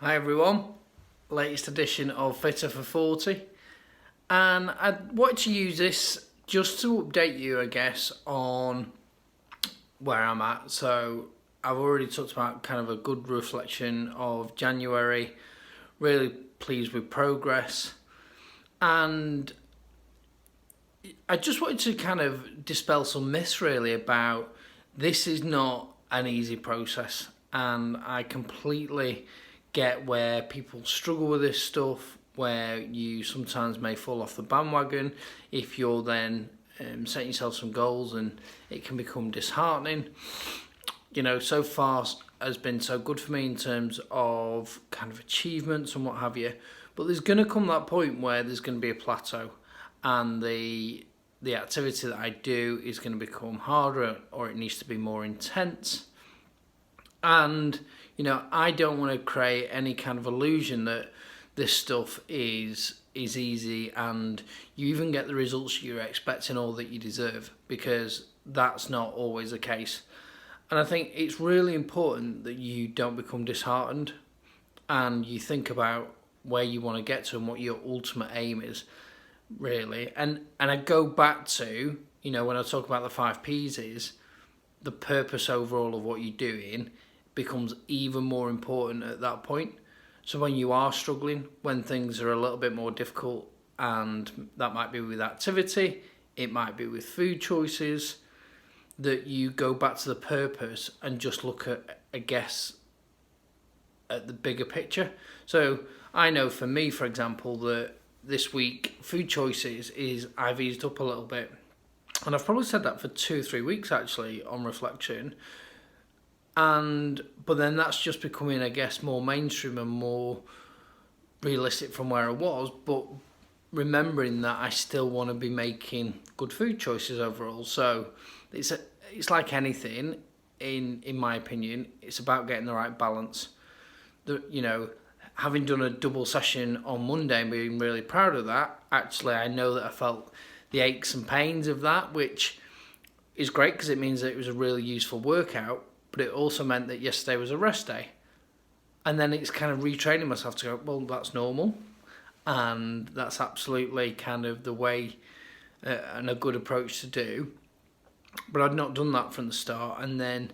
Hi everyone, latest edition of Fitter4 Forty, and I wanted to use this just to update you, I guess, on where I'm at. So I've already talked about kind of a good reflection of January, really pleased with progress, and I just wanted to kind of dispel some myths really about this is not an easy process, and I completely get where people struggle with this stuff, where you sometimes may fall off the bandwagon if you're then setting yourself some goals, and it can become disheartening. So far has been so good for me in terms of kind of achievements and what have you, but there's going to come that point where there's going to be a plateau, and the activity that I do is going to become harder, or it needs to be more intense. And I don't want to create any kind of illusion that this stuff is easy and you even get the results you're expecting or that you deserve, because that's not always the case. And I think it's really important that you don't become disheartened, and you think about where you want to get to and what your ultimate aim is, really. And I go back to, when I talk about the 5Ps, is the purpose overall of what you're doing becomes even more important at that point. So when you are struggling, when things are a little bit more difficult, and that might be with activity, it might be with food choices, that you go back to the purpose and just look at, I guess, at the bigger picture. So I know for me, for example, that this week food choices is I've eased up a little bit, and I've probably said that for 2 or 3 weeks actually on reflection. But then that's just becoming, I guess, more mainstream and more realistic from where I was, but remembering that I still want to be making good food choices overall. So it's like anything, in my opinion, it's about getting the right balance. Having done a double session on Monday and being really proud of that, actually I know that I felt the aches and pains of that, which is great because it means that it was a really useful workout, but it also meant that yesterday was a rest day. And then it's kind of retraining myself to go, well, that's normal, and that's absolutely kind of the way and a good approach to do. But I'd not done that from the start, and then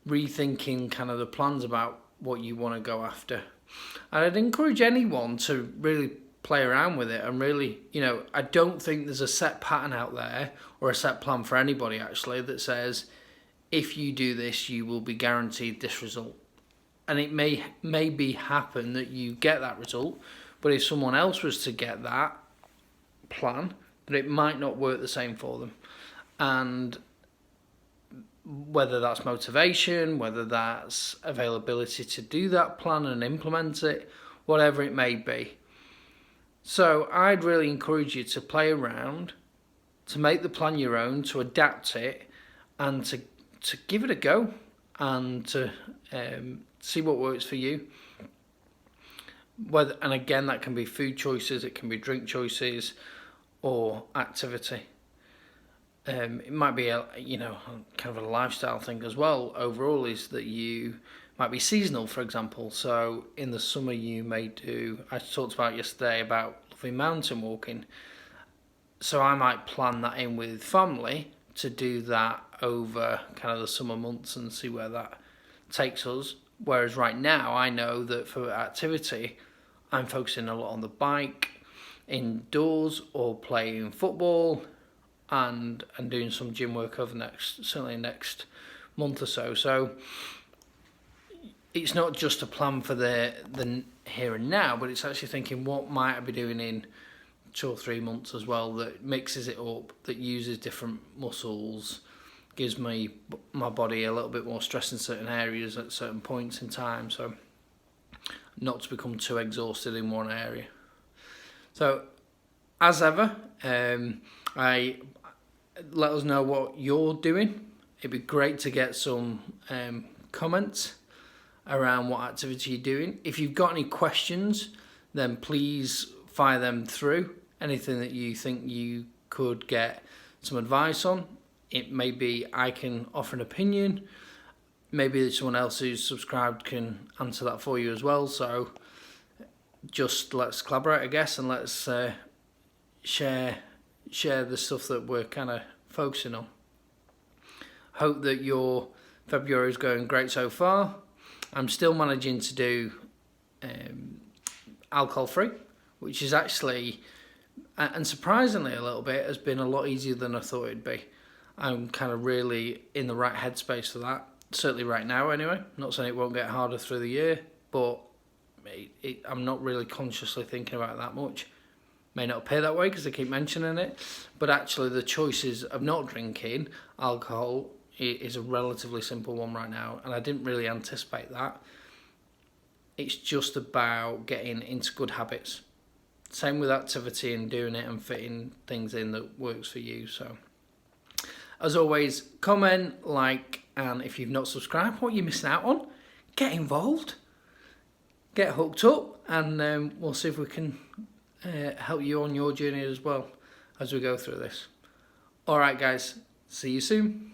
rethinking kind of the plans about what you want to go after. And I'd encourage anyone to really play around with it, and really, I don't think there's a set pattern out there or a set plan for anybody actually that says if you do this you will be guaranteed this result. And it may maybe happen that you get that result, but if someone else was to get that plan, that it might not work the same for them. And whether that's motivation, whether that's availability to do that plan and implement it, whatever it may be. So I'd really encourage you to play around, to make the plan your own, to adapt it, and to give it a go, and to see what works for you. And again, that can be food choices, it can be drink choices, or activity. It might be kind of a lifestyle thing as well. Overall, is that you might be seasonal, for example. So in the summer, you may do. I talked about yesterday about loving mountain walking. So I might plan that in with family to do that over kind of the summer months and see where that takes us. Whereas right now, I know that for activity, I'm focusing a lot on the bike, indoors, or playing football, and doing some gym work over certainly next month or so. So it's not just a plan for the here and now, but it's actually thinking what might I be doing in 2 or 3 months as well, that mixes it up, that uses different muscles, gives my body a little bit more stress in certain areas at certain points in time, so not to become too exhausted in one area. So as ever, I let us know what you're doing. It'd be great to get some comments around what activity you're doing. If you've got any questions, then please fire them through. Anything that you think you could get some advice on. It may be I can offer an opinion. maybe someone else who's subscribed can answer that for you as well. So just let's collaborate, I guess, and let's share the stuff that we're kind of focusing on. Hope that your February is going great so far. I'm still managing to do alcohol free, which is actually, and surprisingly a little bit, has been a lot easier than I thought it'd be. I'm kind of really in the right headspace for that, certainly right now anyway. Not saying it won't get harder through the year, but I'm not really consciously thinking about it that much. May not appear that way because I keep mentioning it, but actually the choices of not drinking alcohol is a relatively simple one right now, and I didn't really anticipate that. It's just about getting into good habits. Same with activity and doing it and fitting things in that works for you. So, as always, comment, like, and if you've not subscribed, what are you missing out on? Get involved, get hooked up, and we'll see if we can help you on your journey as well as we go through this. All right, guys, see you soon.